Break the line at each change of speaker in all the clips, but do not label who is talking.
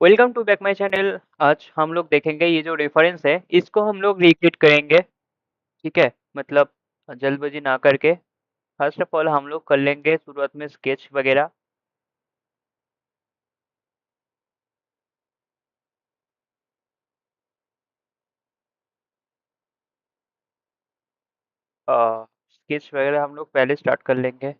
Welcome to back my channel. आज हम लोग देखेंगे ये जो रेफरेंस है इसको हम लोग रिक्रिएट करेंगे। ठीक है, मतलब जल्दबाजी ना करके फर्स्ट ऑफ ऑल हम लोग कर लेंगे शुरुआत में स्केच वगैरह। स्केच वगैरह हम लोग पहले स्टार्ट कर लेंगे।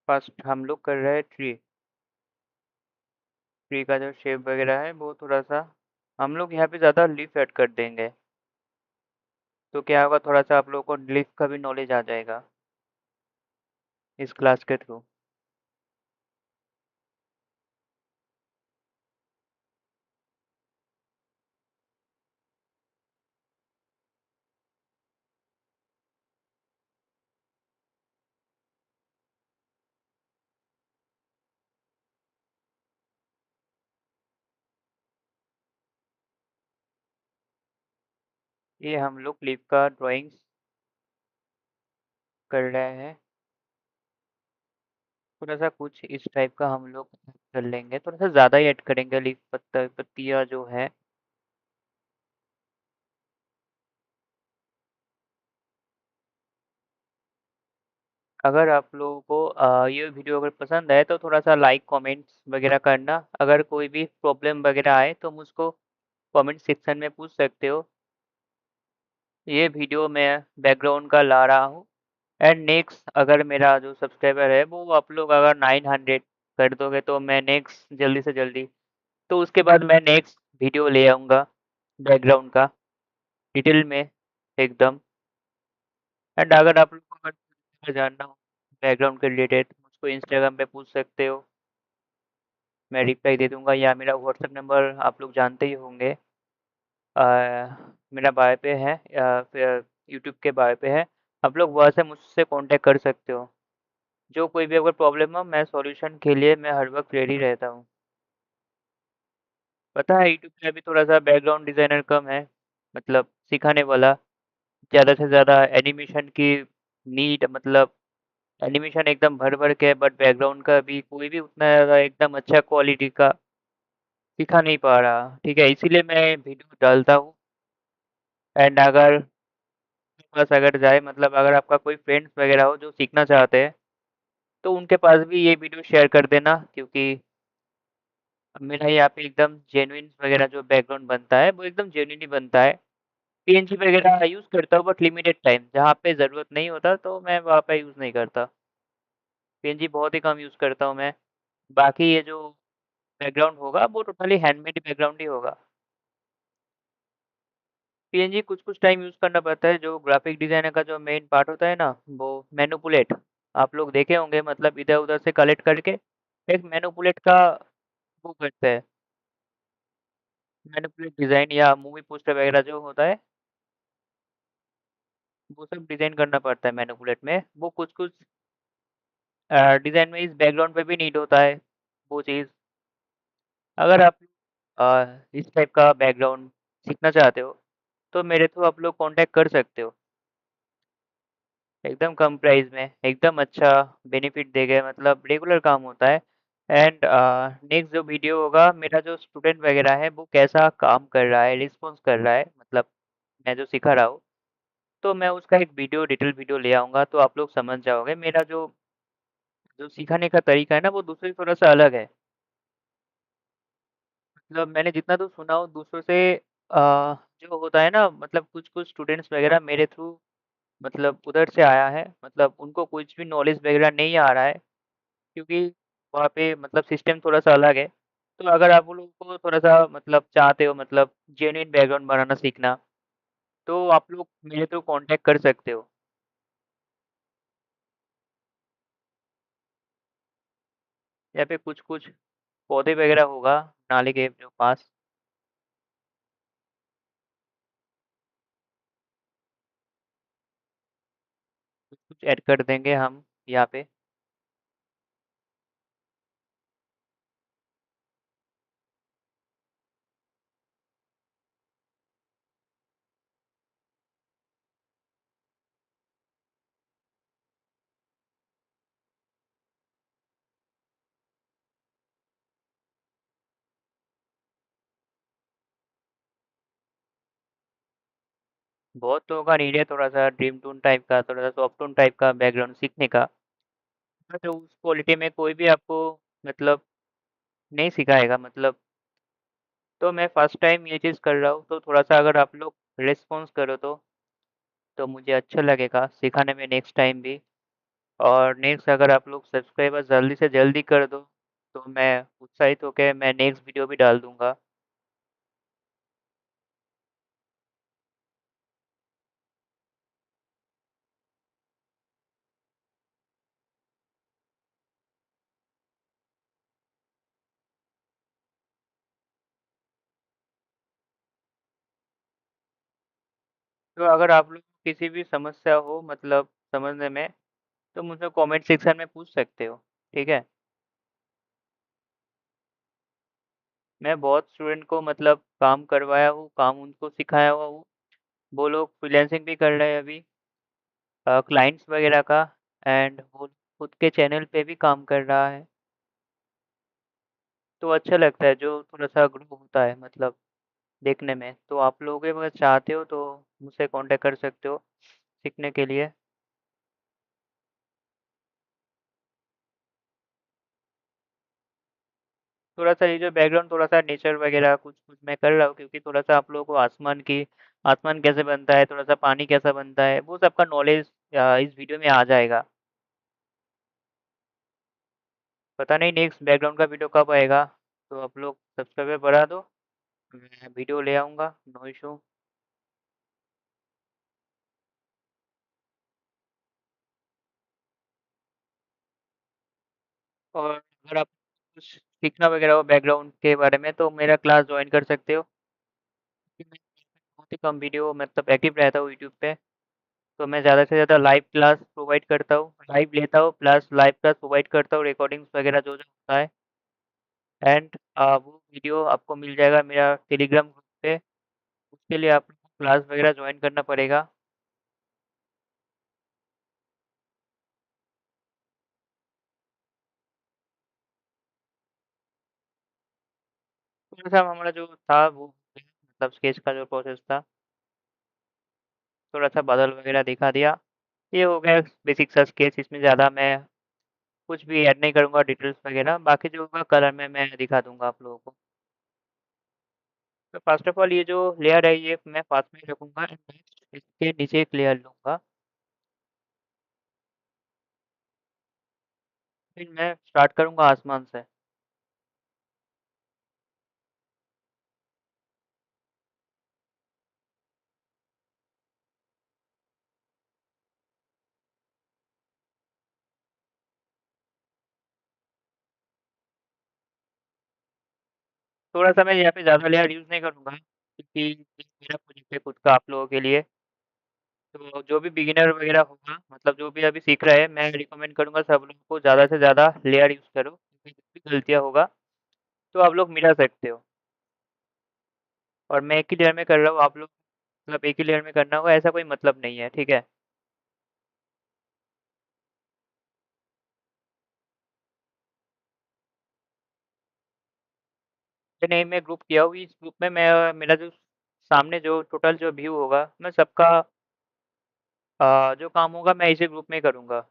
फर्स्ट हम लोग कर रहे हैं ट्री। ट्री का जो शेप वगैरह है वो थोड़ा सा हम लोग यहाँ पे ज़्यादा लीफ ऐड कर देंगे। तो क्या होगा, थोड़ा सा आप लोगों को लीफ का भी नॉलेज आ जाएगा इस क्लास के थ्रू। ये हम लोग लीफ का ड्राइंग्स कर रहे हैं। थोड़ा-सा कुछ इस टाइप का हम लोग कर लेंगे, थोड़ा-सा ज़्यादा ही ऐड करेंगे लीफ पत्तियाँ जो है। अगर आप लोगों को ये वीडियो अगर पसंद आए तो थोड़ा-सा लाइक, कमेंट्स वगैरह करना। अगर कोई भी प्रॉब्लम वगैरह आए तो मुझको कमेंट सेक्शन में पूछ सकते हो। ये वीडियो मैं बैकग्राउंड का ला रहा हूँ। एंड नेक्स्ट अगर मेरा जो सब्सक्राइबर है वो आप लोग अगर 900 कर दोगे तो मैं नेक्स्ट जल्दी से जल्दी, तो उसके बाद मैं नेक्स्ट वीडियो ले आऊँगा बैकग्राउंड का डिटेल में एकदम। एंड अगर आप लोग को अगर कुछ जानना हो बैकग्राउंड के रिलेटेड मुझको इंस्टाग्राम पे पूछ सकते हो, मैं रिप्लाई दे दूंगा, या मेरा व्हाट्सएप नंबर आप लोग जानते ही होंगे। अ, मेरा बायो पे है या फिर यूट्यूब के बायो पे है। आप लोग वहाँ से मुझसे कांटेक्ट कर सकते हो। जो कोई भी अगर प्रॉब्लम हो मैं सॉल्यूशन के लिए मैं हर वक्त रेडी रहता हूँ। पता है यूट्यूब पे अभी थोड़ा सा बैकग्राउंड डिज़ाइनर कम है, मतलब सिखाने वाला। ज़्यादा से ज़्यादा एनिमेशन की नीड, मतलब एनिमेशन एकदम भर-भर के है, बट बैकग्राउंड का भी कोई भी उतना ज़्यादा एकदम अच्छा क्वालिटी का दिखा नहीं पा रहा। ठीक है, इसीलिए मैं वीडियो डालता हूँ। एंड अगर आपके पास अगर जाए, मतलब अगर आपका कोई फ्रेंड्स वगैरह हो जो सीखना चाहते हैं, तो उनके पास भी ये वीडियो शेयर कर देना, क्योंकि मेरा यहाँ पे एकदम जेन्युइन वगैरह जो बैकग्राउंड बनता है वो एकदम जेन्युइन ही बनता है। पीएनजी वगैरह यूज़ करता हूँ बट लिमिटेड टाइम, जहाँ पे ज़रूरत नहीं होता तो मैं वहाँ पे यूज़ नहीं करता। पीएनजी बहुत ही कम यूज़ करता हूँ मैं। बाकी ये जो बैकग्राउंड होगा वो टोटली हैंडमेड बैकग्राउंड ही होगा। पीएनजी कुछ-कुछ टाइम यूज़ करना पड़ता है, जो ग्राफिक डिज़ाइनर का जो मेन पार्ट होता है ना, वो मैनिपुलेट आप लोग देखे होंगे, मतलब इधर-उधर से कलेक्ट करके एक मैनिपुलेट का वो करते हैं। मैनिपुलेट डिज़ाइन या मूवी पोस्टर वगैरह जो होता है, वो सब डिज़ाइन करना पड़ता है मैनिपुलेट में। वो कुछ-कुछ डिज़ाइन में इस बैकग्राउंड पे भी नीड होता है, वो चीज़। अगर आप इस टाइप का बैकग्राउंड सीखना चाहते हो, तो मेरे थ्रू आप लोग कॉन्टैक्ट कर सकते हो। एकदम कम प्राइस में, एकदम अच्छा बेनिफिट देगा, मतलब रेगुलर काम होता है। एंड नेक्स्ट जो वीडियो होगा, मेरा जो स्टूडेंट वगैरह है वो कैसा काम कर रहा है, रिस्पॉन्स कर रहा है, मतलब मैं जो सिखा रहा हूँ, तो मैं उसका एक वीडियो डिटेल वीडियो ले आऊँगा, तो आप लोग समझ जाओगे मेरा जो जो सिखाने का तरीका है ना वो दूसरे से थोड़ा-सा अलग है। मतलब मैंने जितना तो सुना हो दूसरों से, जो होता है ना, मतलब कुछ-कुछ स्टूडेंट्स वगैरह मेरे थ्रू, मतलब उधर से आया है, मतलब उनको कुछ भी नॉलेज वगैरह नहीं आ रहा है, क्योंकि वहाँ पे मतलब सिस्टम थोड़ा-सा अलग है। तो अगर आप लोगों को थोड़ा-सा मतलब चाहते हो, मतलब जेन्युइन बैकग्राउंड बनाना सीखना, तो आप लोग मेरे थ्रू कॉन्टैक्ट कर सकते हो। यहाँ पे कुछ-कुछ पौधे वगैरह होगा नाली के जो पास। कुछ ऐड कर देंगे हम यहाँ पे। बहुत लोगों का नीड है थोड़ा-सा ड्रीम टून टाइप का, थोड़ा-सा सॉफ्ट टून टाइप का बैकग्राउंड सीखने का। बट उस क्वालिटी में कोई भी आपको मतलब नहीं सिखाएगा मतलब। तो मैं फर्स्ट टाइम ये चीज़ कर रहा हूँ, तो थोड़ा-सा अगर आप लोग रिस्पॉन्स करो तो मुझे अच्छा लगेगा सिखाने में नेक्स्ट टाइम भी। और नेक्स्ट अगर आप लोग सब्सक्राइबर जल्दी से जल्दी कर दो, तो मैं उत्साहित होके मैं नेक्स्ट वीडियो भी डाल दूँगा। तो अगर आप लोग को किसी भी समस्या हो मतलब समझने में, तो मुझसे कमेंट सेक्शन में पूछ सकते हो, ठीक है? मैं बहुत स्टूडेंट को मतलब काम करवाया हूँ, काम उनको सिखाया हुआ हूँ। वो लोग फ्रीलांसिंग भी कर रहे हैं अभी क्लाइंट्स वगैरह का। एंड वो खुद के चैनल पे भी काम कर रहा है। तो अच्छा लगता है जो थोड़ा-सा ग्रो होता है मतलब देखने में। तो आप लोग भी अगर चाहते हो तो मुझसे कॉन्टैक्ट कर सकते हो सीखने के लिए। थोड़ा-सा ये जो बैकग्राउंड थोड़ा-सा नेचर वगैरह कुछ-कुछ मैं कर रहा हूँ क्योंकि थोड़ा-सा आप लोगों को आसमान कैसे बनता है, थोड़ा-सा पानी कैसा बनता है, वो सबका नॉलेज इस वीडियो में आ जाएगा। पता नहीं नेक्स्ट बैकग्राउंड का वीडियो कब आएगा, तो आप लोग सब्सक्राइबर बढ़ा दो, मैं वीडियो ले आऊँगा, नो इश्यू। और अगर आप कुछ सीखना वगैरह हो बैकग्राउंड के बारे में तो मेरा क्लास जॉइन कर सकते हो। क्योंकि मैं बहुत ही कम वीडियो मतलब एक्टिव रहता हूँ यूट्यूब पे। तो मैं ज़्यादा से ज़्यादा लाइव क्लास प्रोवाइड करता हूँ, लाइव लेता हूँ प्लस लाइव क्लास प्रोवाइड करता हूँ, रिकॉर्डिंग्स वगैरह जो-जो होता है। एंड वो वीडियो आपको मिल जाएगा मेरा टेलीग्राम ग्रुप पे। उसके लिए आपको क्लास वगैरह जॉइन करना पड़ेगा। थोड़ा-सा हमारा जो था वो मतलब स्केच का जो प्रोसेस था, थोड़ा-सा बादल वगैरह दिखा दिया। ये हो गया बेसिक सा स्केच, इसमें ज़्यादा मैं कुछ भी ऐड नहीं करूँगा डिटेल्स वगैरह, बाकी जो होगा कलर में मैं दिखा दूँगा आप लोगों को। तो फर्स्ट ऑफ ऑल ये जो लेयर है ये मैं पास में ही रखूँगा एंड नेक्स्ट इसके नीचे एक लेयर लूँगा। फिर मैं स्टार्ट करूँगा आसमान से। थोड़ा-सा मैं यहाँ पे ज़्यादा लेयर यूज़ नहीं करूँगा क्योंकि ये मेरा प्रोजेक्ट है खुद का आप लोगों के लिए। तो जो भी बिगिनर वगैरह होगा मतलब जो भी अभी सीख रहा है, मैं रिकमेंड करूँगा सब लोगों को ज़्यादा से ज़्यादा लेयर यूज़ करो क्योंकि जो भी गलतियाँ होगा तो आप लोग मिटा सकते हो। और मैं एक ही लेयर में कर रहा हूँ, आप लोग मतलब एक ही लेयर में करना होगा ऐसा कोई मतलब नहीं है, ठीक है? नहीं, मैं ग्रुप किया हूँ, इस ग्रुप में मैं मेरा जो सामने जो टोटल जो व्यू होगा, मैं सबका जो काम होगा मैं इसी ग्रुप में ही करूँगा।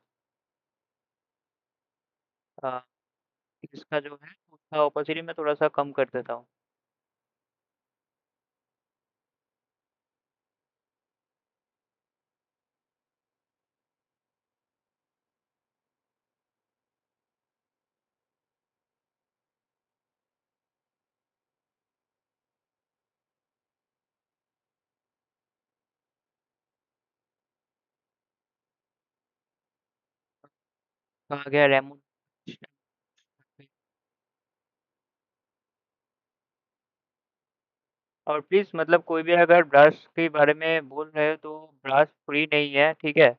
अ, इसका जो है उसका ओपेसिटी मैं थोड़ा-सा कम कर देता हूँ। कहाँ गया रेमोन? और प्लीज़ मतलब कोई भी अगर ब्रश के बारे में बोल रहे हो तो ब्रश फ्री नहीं है, ठीक है?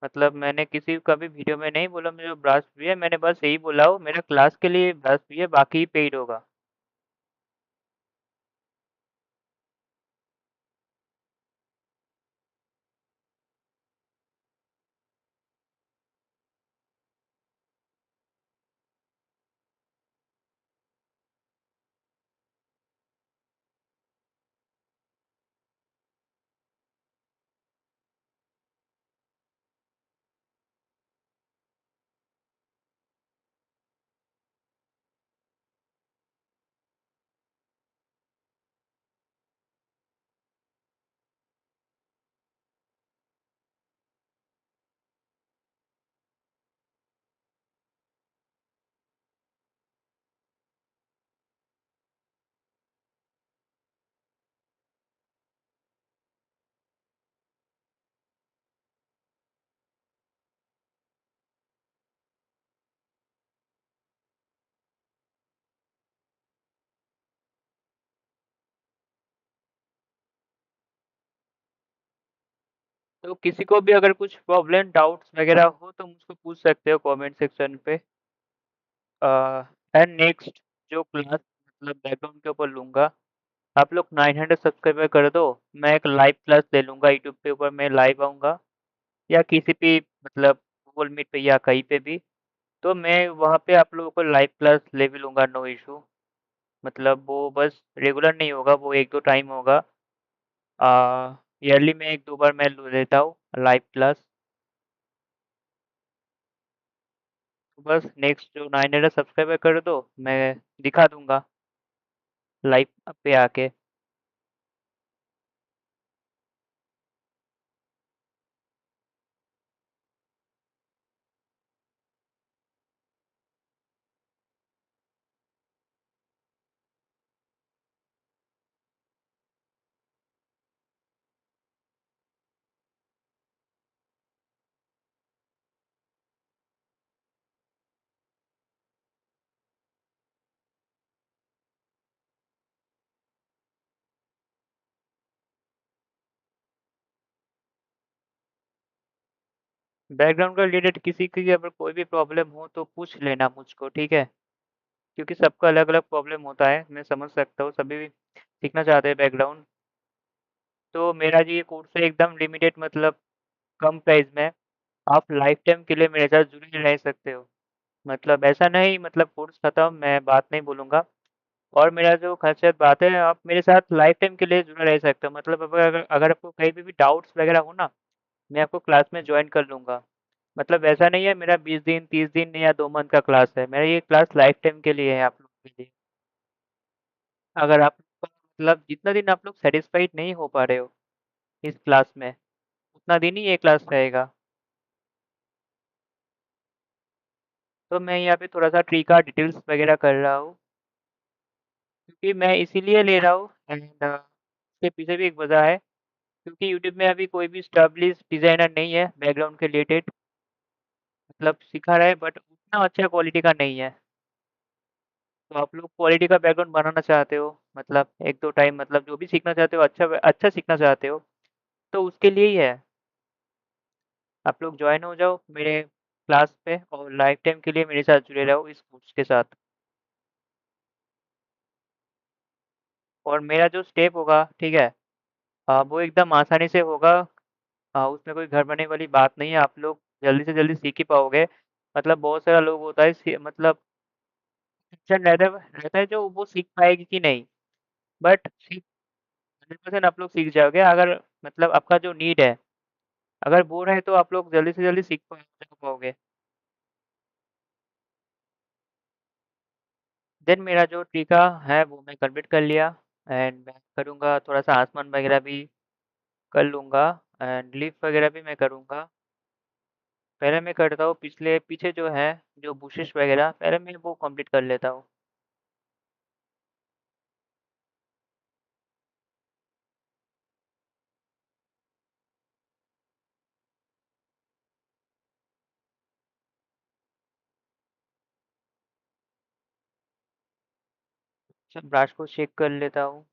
मतलब मैंने किसी का भी वीडियो में नहीं बोला मुझे ब्रास फ्री है, मैंने बस यही बोला हो मेरा क्लास के लिए ब्रास फ्री है, बाकी पेड होगा। तो किसी को भी अगर कुछ प्रॉब्लम डाउट्स वगैरह हो तो मुझको पूछ सकते हो कमेंट सेक्शन पे। एंड नेक्स्ट जो क्लास मतलब बैकग्राउंड के ऊपर लूँगा, आप लोग 900 सब्सक्राइबर कर दो, मैं एक लाइव क्लास ले लूँगा यूट्यूब के ऊपर, मैं लाइव आऊँगा या किसी भी मतलब गूगल मीट पे या कहीं पे भी, तो मैं वहाँ पे आप लोगों को लाइव क्लास ले भी लूँगा, नो इशू। मतलब वो बस रेगुलर नहीं होगा, वो 1-2 टाइम होगा। ईयरली में 1-2 बार मैं ले लेता हूँ लाइव क्लास। तो बस नेक्स्ट जो 900 सब्सक्राइबर कर दो, मैं दिखा दूँगा लाइव पे आके। बैकग्राउंड का रिलेटेड किसी की अगर कोई भी प्रॉब्लम हो तो पूछ लेना मुझको, ठीक है? क्योंकि सबका अलग-अलग प्रॉब्लम होता है, मैं समझ सकता हूँ, सभी सीखना चाहते हैं बैकग्राउंड। तो मेरा जो ये कोर्स है एकदम लिमिटेड मतलब कम प्राइस में, आप लाइफ टाइम के लिए मेरे साथ जुड़े रह सकते हो। मतलब ऐसा नहीं मतलब कोर्स खत्म मैं बात नहीं बोलूँगा और मेरा जो ख़ासियत बात है आप मेरे साथ लाइफ टाइम के लिए जुड़े रह सकते हो। मतलब अगर अगर आपको कहीं पे भी डाउट्स वग़ैरह हो ना, मैं आपको क्लास में जॉइन कर लूँगा। मतलब ऐसा नहीं है मेरा 20 दिन, 30 दिन या 2 मंथ का क्लास है। मेरा ये क्लास लाइफ टाइम के लिए है आप लोगों के लिए। अगर आप मतलब जितना दिन आप लोग सैटिस्फाइड नहीं हो पा रहे हो इस क्लास में, उतना दिन ही ये क्लास रहेगा। तो मैं यहाँ पे थोड़ा-सा ट्री का डिटेल्स वग़ैरह कर रहा हूँ, क्योंकि मैं इसीलिए ले रहा हूँ एंड इसके पीछे भी एक वजह है, क्योंकि यूट्यूब में अभी कोई भी एस्टेब्लिश डिज़ाइनर नहीं है बैकग्राउंड के रिलेटेड। मतलब सिखा रहा है बट उतना अच्छा क्वालिटी का नहीं है। तो आप लोग क्वालिटी का बैकग्राउंड बनाना चाहते हो, मतलब 1-2 टाइम मतलब जो भी सीखना चाहते हो अच्छा अच्छा सीखना चाहते हो, तो उसके लिए ही है। आप लोग जॉइन हो जाओ मेरे क्लास पे और लाइफ टाइम के लिए मेरे साथ जुड़े रहो इस कोर्स के साथ। और मेरा जो स्टेप होगा, ठीक है? वो एकदम आसानी से होगा। उसमें कोई घबराने वाली बात नहीं है, आप लोग जल्दी से जल्दी सीख ही पाओगे। मतलब बहुत सारा लोग होता है मतलब टेंशन रहता है जो वो सीख पाएगी कि नहीं, बट सीख 100% आप लोग सीख जाओगे अगर मतलब आपका जो नीड है, अगर वो रहे तो आप लोग जल्दी से जल्दी सीख पाओगे। देन मेरा जो टीका है वो मैं कंप्लीट कर लिया एंड मैं करूँगा थोड़ा-सा आसमान वगैरह भी कर लूँगा एंड लीफ वगैरह भी मैं करूँगा। पहले मैं करता हूँ पिछले पीछे जो है, जो बुशेस वगैरह पहले मैं वो कंप्लीट कर लेता हूँ। सब ब्रश को चेक कर लेता हूँ।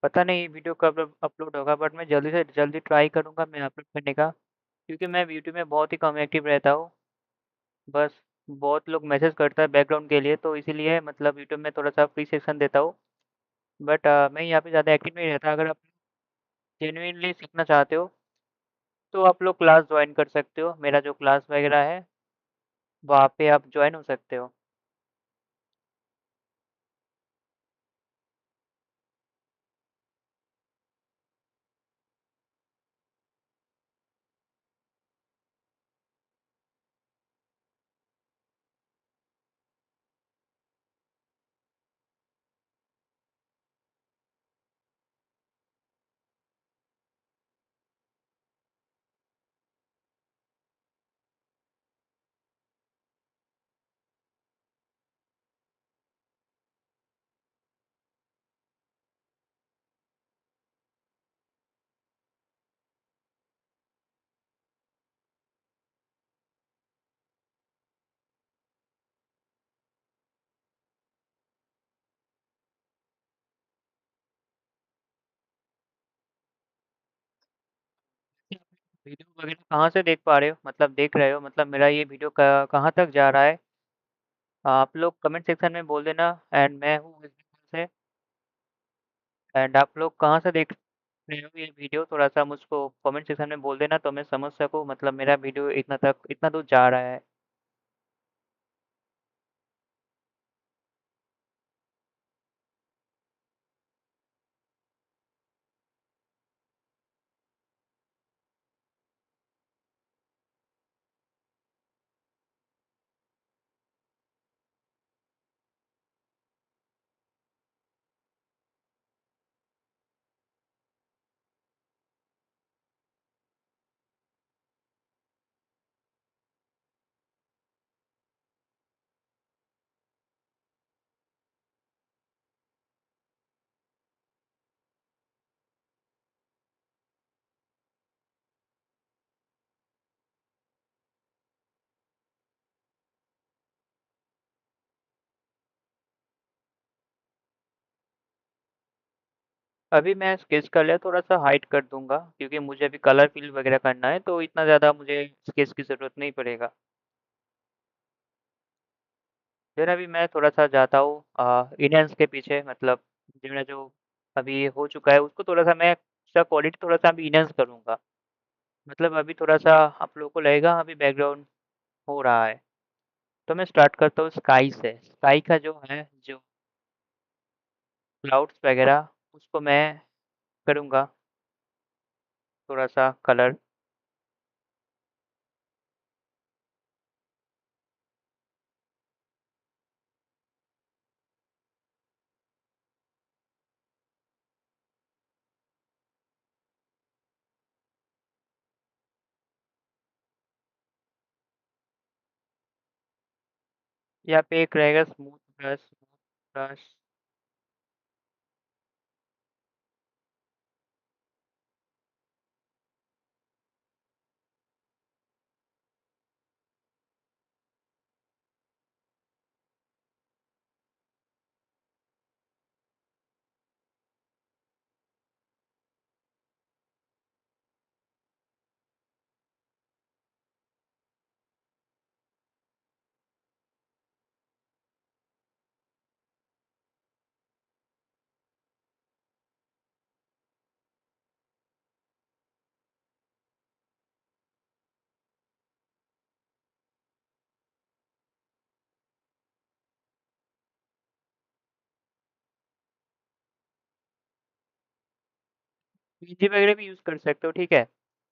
पता नहीं वीडियो कब अपलोड होगा, बट मैं जल्दी से जल्दी ट्राई करूँगा मैं अपलोड करने का, क्योंकि मैं यूट्यूब में बहुत ही कम एक्टिव रहता हूँ। बस बहुत लोग मैसेज करता है बैकग्राउंड के लिए, तो इसीलिए मतलब यूट्यूब में थोड़ा-सा फ्री सेक्शन देता हूँ। बट मैं यहाँ पे ज़्यादा एक्टिव नहीं रहता। अगर आप जेनुइनली सीखना चाहते हो, तो आप लोग क्लास जॉइन कर सकते हो। मेरा जो क्लास वगैरह है, वहाँ पे आप जॉइन हो सकते हो। वीडियो वगैरह कहाँ से देख पा रहे हो? मतलब देख रहे हो, मतलब मेरा ये वीडियो क कहाँ तक जा रहा है? आप लोग कमेंट सेक्शन में बोल देना। एंड मैं हूँ वेस्ट बंगाल से। एंड आप लोग कहाँ से देख रहे हो ये वीडियो? थोड़ा-सा मुझको कमेंट सेक्शन में बोल देना, तो मैं समझ सकूँ मतलब मेरा वीडियो इतना दूर जा रहा है। अभी मैं स्केच का लिया थोड़ा-सा हाइड कर दूँगा, क्योंकि मुझे अभी कलर फिल वगैरह करना है, तो इतना ज़्यादा मुझे स्केच की ज़रूरत नहीं पड़ेगा। फिर अभी मैं थोड़ा-सा जाता हूँ इनहांस के पीछे, मतलब जो मेरा जो अभी हो चुका है उसको थोड़ा-सा मैं उसका क्वालिटी थोड़ा-सा अभी इनहांस करूँगा। मतलब अभी थोड़ा-सा आप लोगों को लगेगा अभी बैकग्राउंड हो रहा है। तो मैं स्टार्ट करता हूँ स्काई से। स्काई का जो है, जो क्लाउड्स वगैरह, उसको मैं करूँगा थोड़ा-सा कलर, यहाँ पे एक रहेगा स्मूथ ब्रश। पीएनजी वगैरह भी यूज़ कर सकते हो, ठीक है?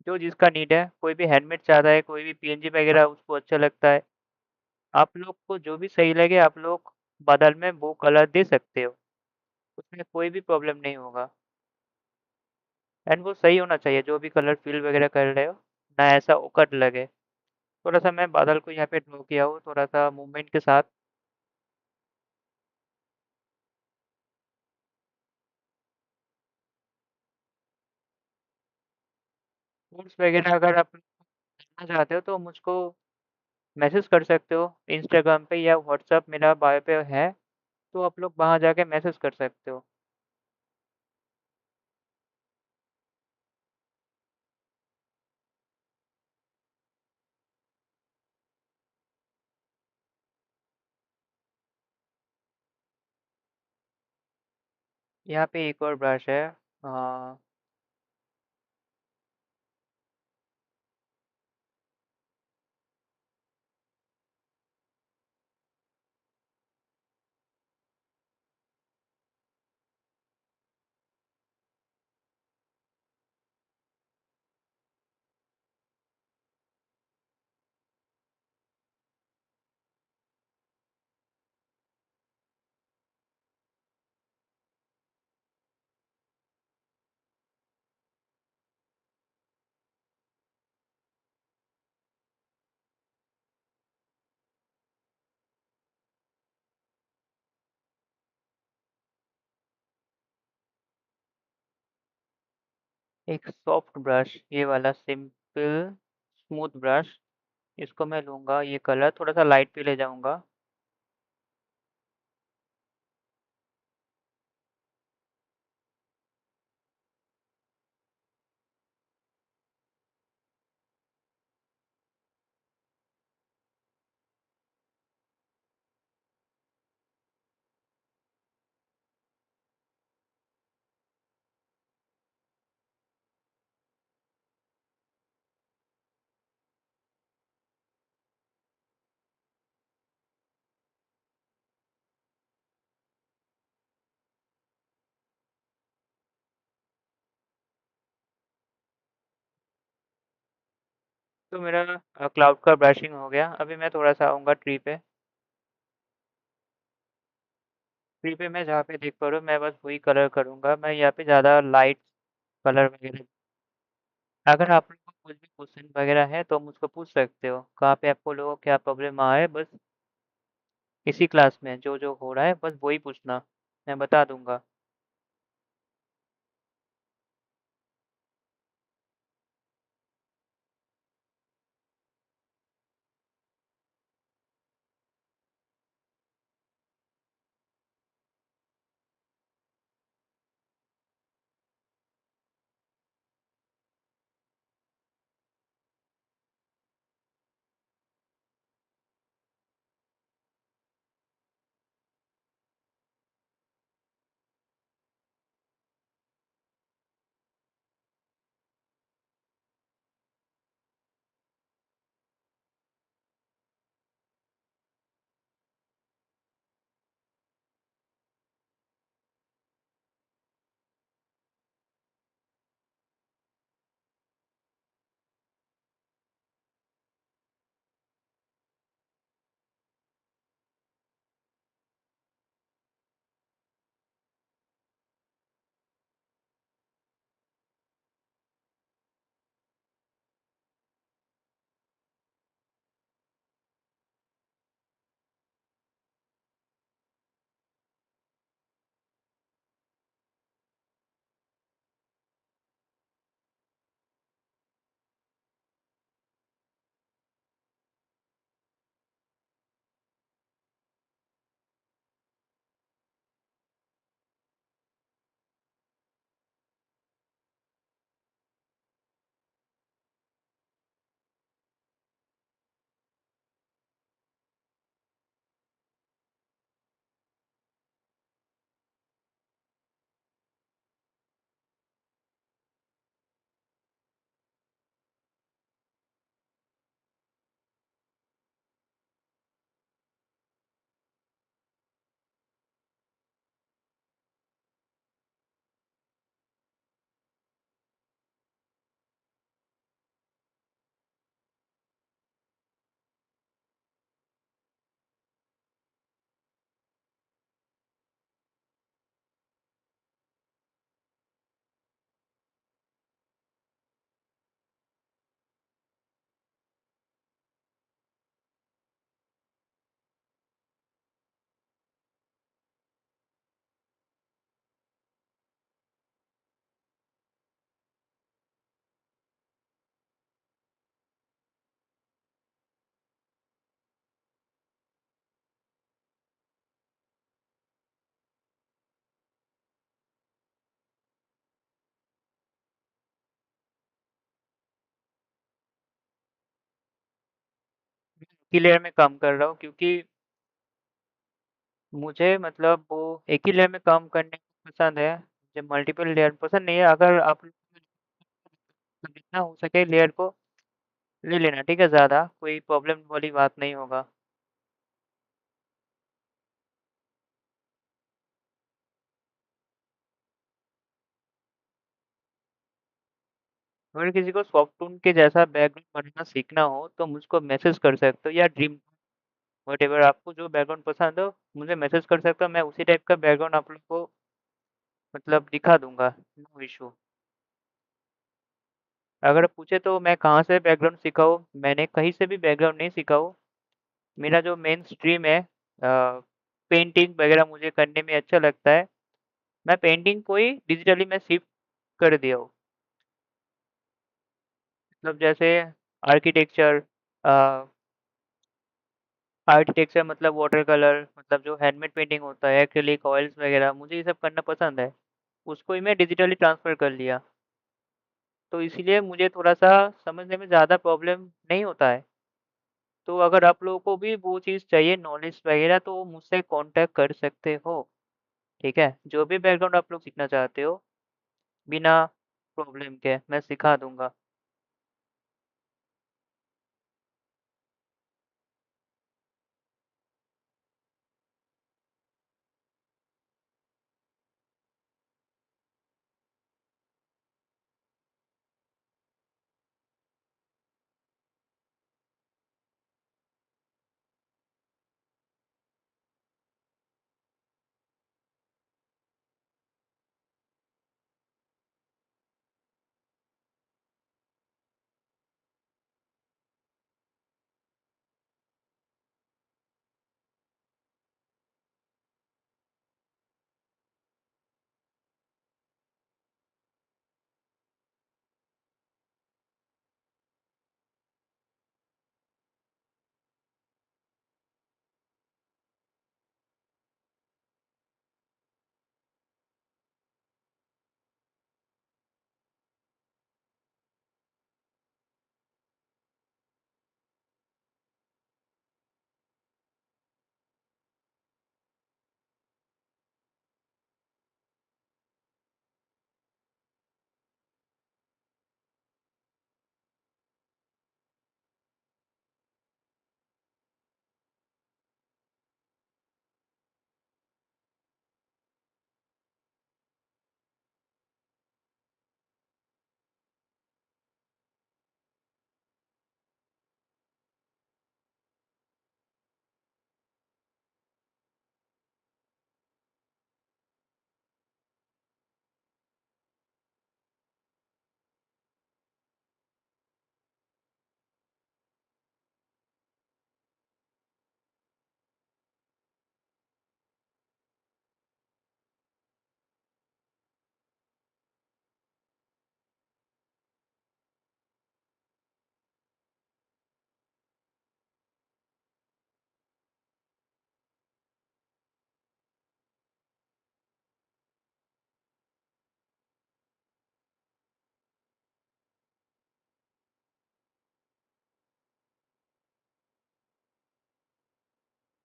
जो जिसका नीड है, कोई भी हैंडमेड चाहता है, कोई भी पीएनजी वगैरह उसको अच्छा लगता है। आप लोग को जो भी सही लगे आप लोग बदल में वो कलर दे सकते हो, उसमें कोई भी प्रॉब्लम नहीं होगा। एंड वो सही होना चाहिए जो भी कलर फिल वगैरह कर रहे हो, ना ऐसा ओकट लगे। थोड़ा-सा मैं बादल को यहाँ पे ड्रॉ किया हूँ, थोड़ा-सा मूवमेंट के साथ। फ्रूट्स वगैरह अगर आप करना चाहते हो तो मुझको मैसेज कर सकते हो इंस्टाग्राम पे या व्हाट्सएप मेरा बायो पे है, तो आप लोग वहाँ जाके मैसेज कर सकते हो। यहाँ पे एक और ब्रश है। एक सॉफ्ट ब्रश, ये वाला सिंपल स्मूथ ब्रश, इसको मैं लूँगा। ये कलर थोड़ा सा लाइट पे ले जाऊँगा। तो मेरा क्लाउड का ब्रशिंग हो गया। अभी मैं थोड़ा सा आऊँगा ट्री पे। ट्री पे मैं जहाँ पे देख पा रहा हूँ, मैं बस वही कलर करूँगा। मैं यहाँ पे ज़्यादा लाइट कलर वगैरह, अगर आप लोगों को कुछ भी क्वेश्चन वगैरह है तो मुझको पूछ सकते हो। कहाँ पे आपको लोगों को क्या प्रॉब्लम आए, बस इसी क्लास में जो जो हो रहा है बस वही पूछना, मैं बता दूंगा। एक ही लेयर में काम कर रहा हूँ क्योंकि मुझे मतलब वो एक ही लेयर में काम करने को पसंद है, मुझे मल्टीपल लेयर पसंद नहीं है। अगर आप जितना हो सके लेयर को ले लेना, ठीक है? ज़्यादा कोई प्रॉब्लम वाली बात नहीं होगा। अगर किसी को सॉफ्ट टून के जैसा बैकग्राउंड बनाना सीखना हो तो मुझको मैसेज कर सकते हो, या ड्रीम व्हाटएवर आपको जो बैकग्राउंड पसंद हो मुझे मैसेज कर सकते हो। मैं उसी टाइप का बैकग्राउंड आप लोग को मतलब दिखा दूंगा, नो इशू। अगर पूछे तो मैं कहाँ से बैकग्राउंड सीखा हूँ, मैंने कहीं से भी बैकग्राउंड नहीं सीखा हूँ। मेरा जो मेन स्ट्रीम है पेंटिंग वगैरह मुझे करने में अच्छा लगता है। मैं पेंटिंग को ही डिजिटली मैं शिफ्ट कर दिया हूँ। मतलब जैसे आर्किटेक्चर, आर्किटेक्चर मतलब वाटर कलर, मतलब जो हैंडमेड पेंटिंग होता है, एक्रिलिक ऑयल्स वगैरह, मुझे ये सब करना पसंद है। उसको ही मैं डिजिटली ट्रांसफ़र कर लिया। तो इसीलिए मुझे थोड़ा-सा समझने में ज़्यादा प्रॉब्लम नहीं होता है। तो अगर आप लोगों को भी वो चीज़ चाहिए नॉलेज वगैरह तो मुझसे कॉन्टैक्ट कर सकते हो, ठीक है? जो भी बैकग्राउंड आप लोग सीखना चाहते हो, बिना प्रॉब्लम के मैं सिखा दूँगा।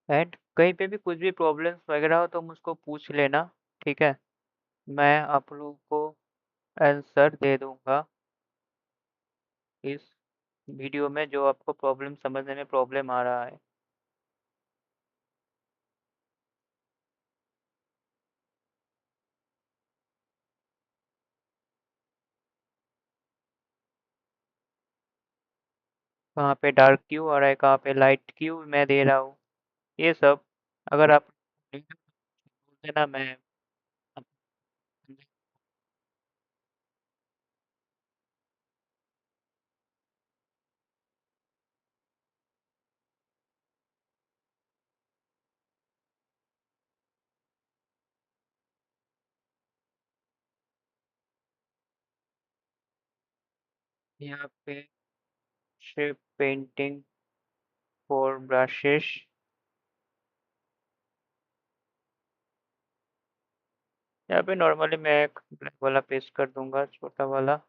एंड कहीं पे भी कुछ भी प्रॉब्लम्स वगैरह हो तो मुझको पूछ लेना, ठीक है? मैं आप लोगों को आंसर दे दूँगा इस वीडियो में जो आपको प्रॉब्लम समझने में प्रॉब्लम आ रहा है। कहाँ पे डार्क क्यों आ रहा है, कहाँ पे लाइट क्यों मैं दे रहा हूँ, ये सब अगर आप बोल देना मैं यहाँ पे शेप पेंटिंग फॉर ब्रशेस, यहाँ पे नॉर्मली मैं एक ब्लैक वाला पेस्ट कर दूंगा, छोटा वाला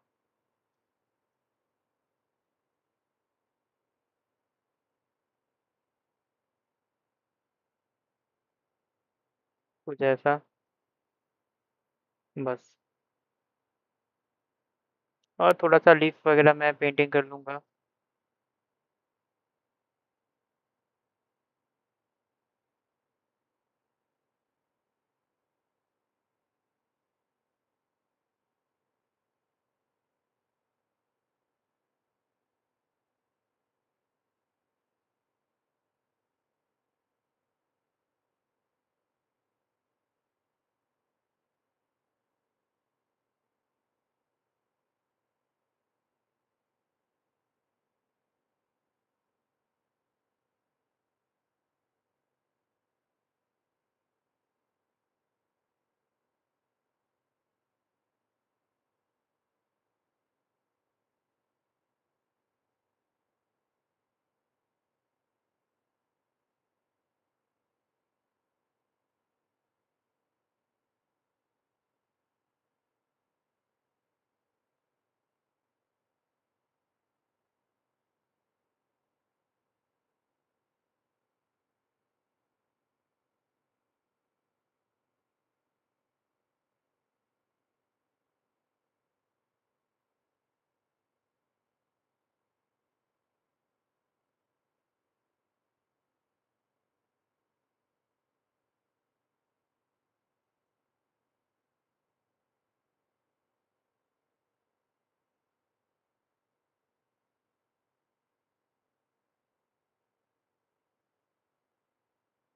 कुछ ऐसा। बस। और थोड़ा-सा लीफ वगैरह मैं पेंटिंग कर लूँगा।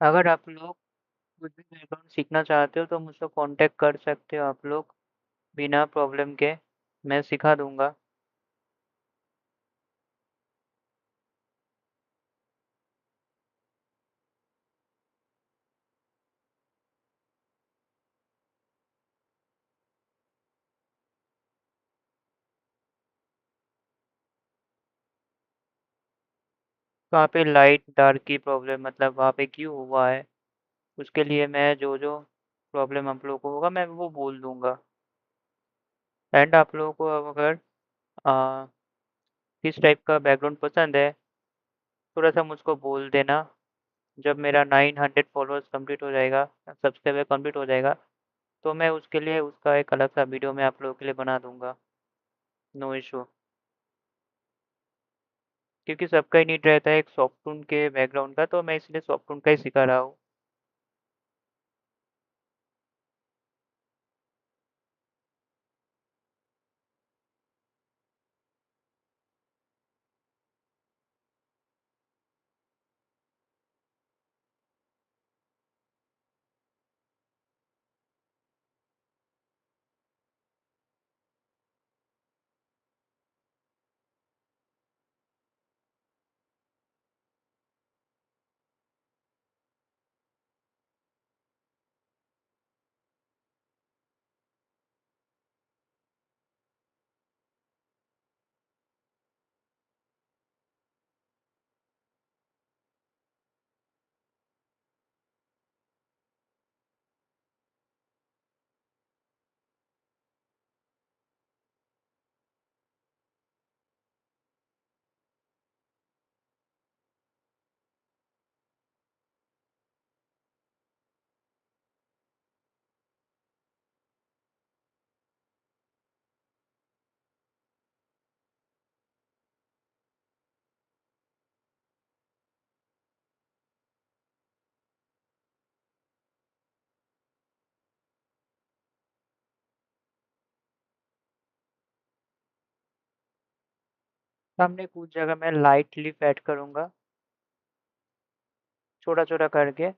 अगर आप लोग कुछ भी बैकग्राउंड सीखना चाहते हो तो मुझसे कॉन्टैक्ट कर सकते हो आप लोग, बिना प्रॉब्लम के, मैं सिखा दूँगा। वहाँ पे लाइट डार्क की प्रॉब्लम मतलब वहाँ पे क्यों हुआ है, उसके लिए मैं जो-जो प्रॉब्लम आप लोगों को होगा मैं वो बोल दूँगा। एंड आप लोगों को अब अगर अ, किस टाइप का बैकग्राउंड पसंद है, थोड़ा-सा मुझको बोल देना। जब मेरा 900 फॉलोअर्स कंप्लीट हो जाएगा, सब्सक्राइबर कंप्लीट हो जाएगा, तो मैं उसके लिए उसका एक अलग सा वीडियो मैं आप लोगों के लिए बना दूँगा, नो इश्यू। क्योंकि सबका ही नीड रहता है एक सॉफ्ट टून के बैकग्राउंड का, तो मैं इसलिए सॉफ्ट टून का ही सिखा रहा हूँ। सामने कुछ जगह मैं लाइट लीफ ऐड करूँगा, छोटा-छोटा करके।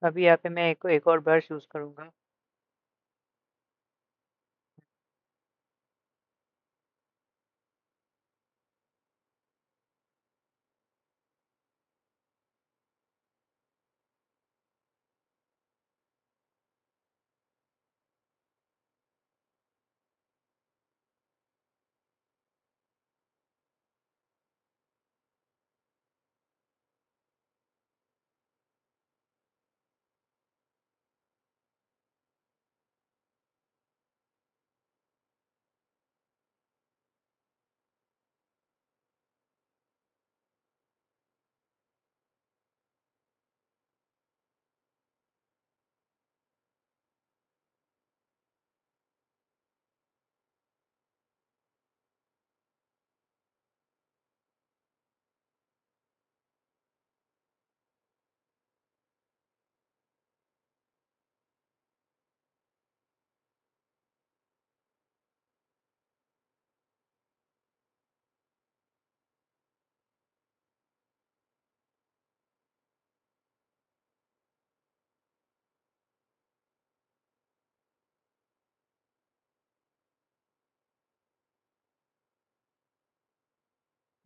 अभी यहाँ पे मैं एक और ब्रश यूज़ करूँगा।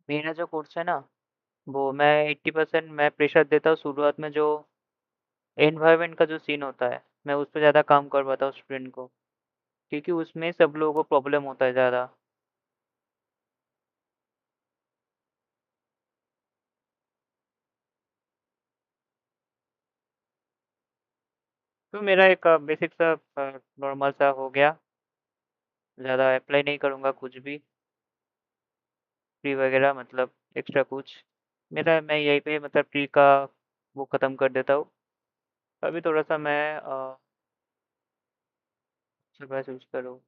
मेरा जो कोर्स है ना, वो मैं 80% मैं प्रेशर देता हूँ शुरुआत में, जो एनवायरनमेंट का जो सीन होता है, मैं उस पे ज़्यादा काम करवाता हूँ स्टूडेंट को, क्योंकि उसमें सब लोगों को प्रॉब्लम होता है ज़्यादा। तो मेरा एक बेसिक सा नॉर्मल सा हो गया, ज़्यादा अप्लाई नहीं करूँगा कुछ भी, प्री वगैरह मतलब एक्स्ट्रा कुछ। मेरा मैं यहीं पे मतलब प्री का वो ख़त्म कर देता हूँ। अभी थोड़ा-सा मैं सुबह यूज़ करूँ।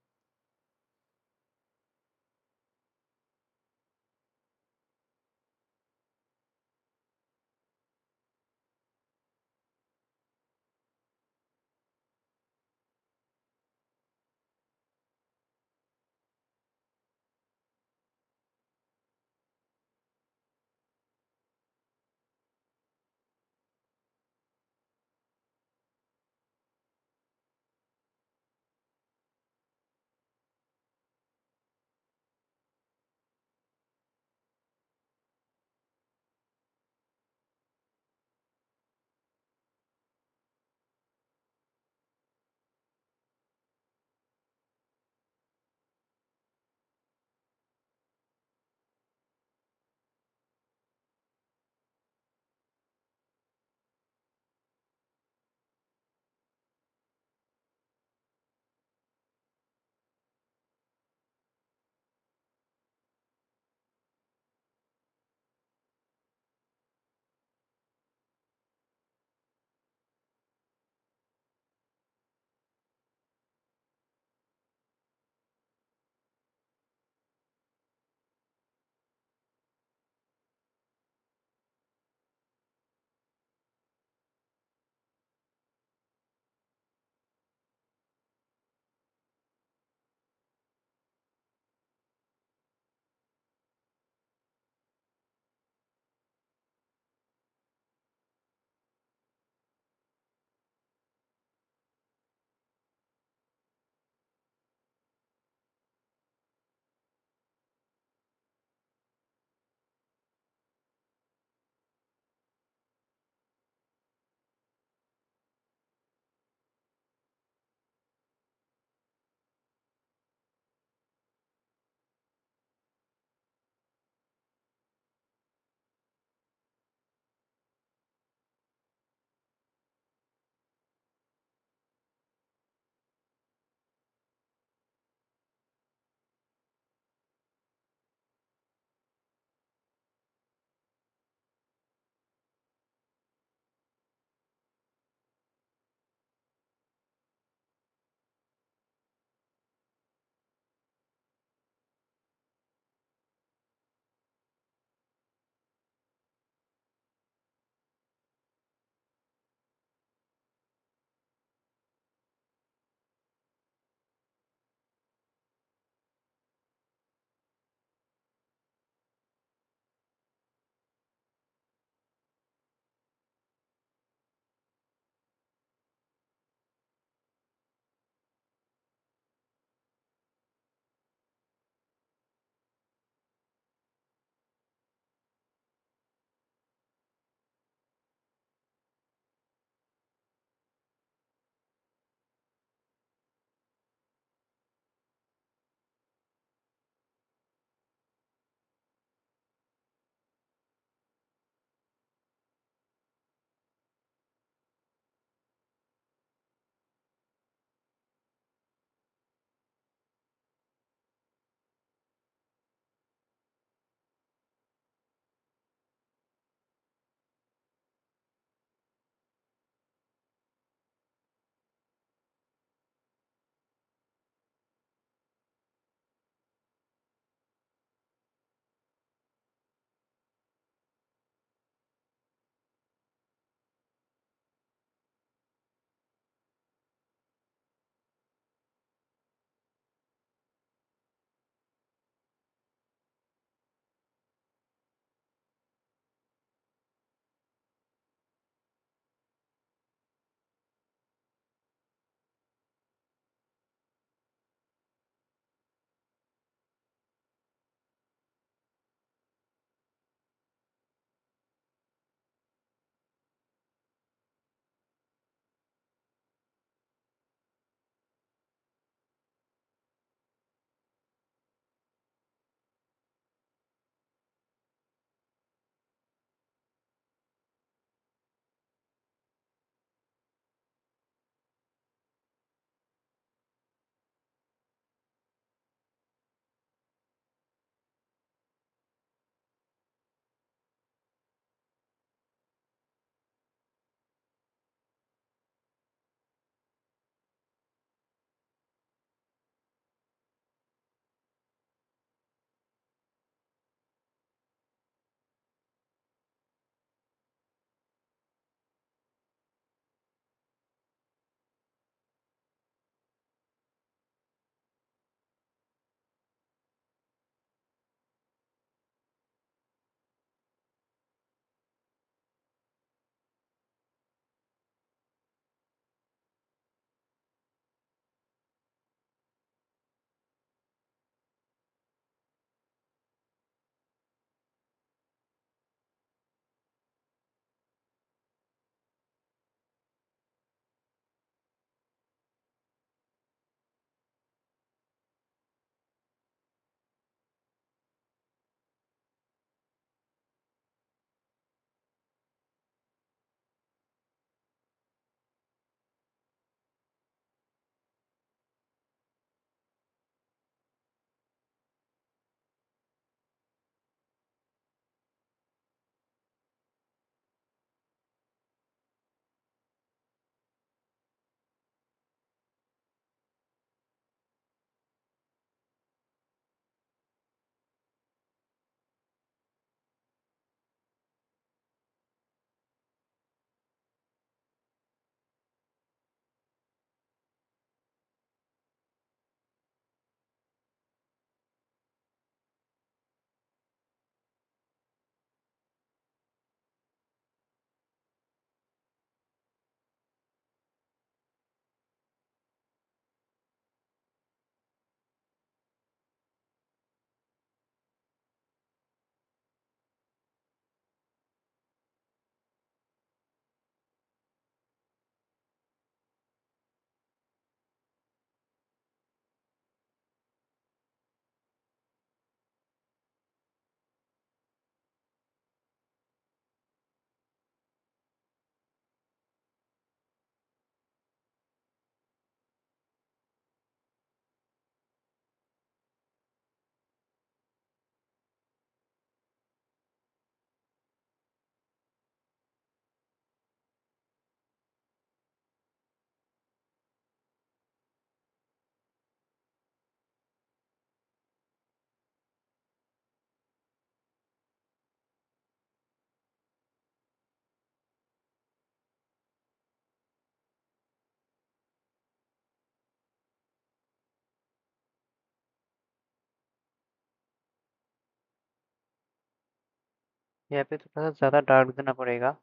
यहाँ पे थोड़ा-सा ज़्यादा डार्क देना पड़ेगा।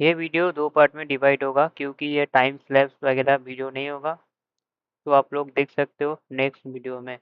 ये वीडियो 2 पार्ट में डिवाइड होगा क्योंकि ये टाइम लैप्स वगैरह वीडियो नहीं होगा, तो आप लोग देख सकते हो नेक्स्ट वीडियो में।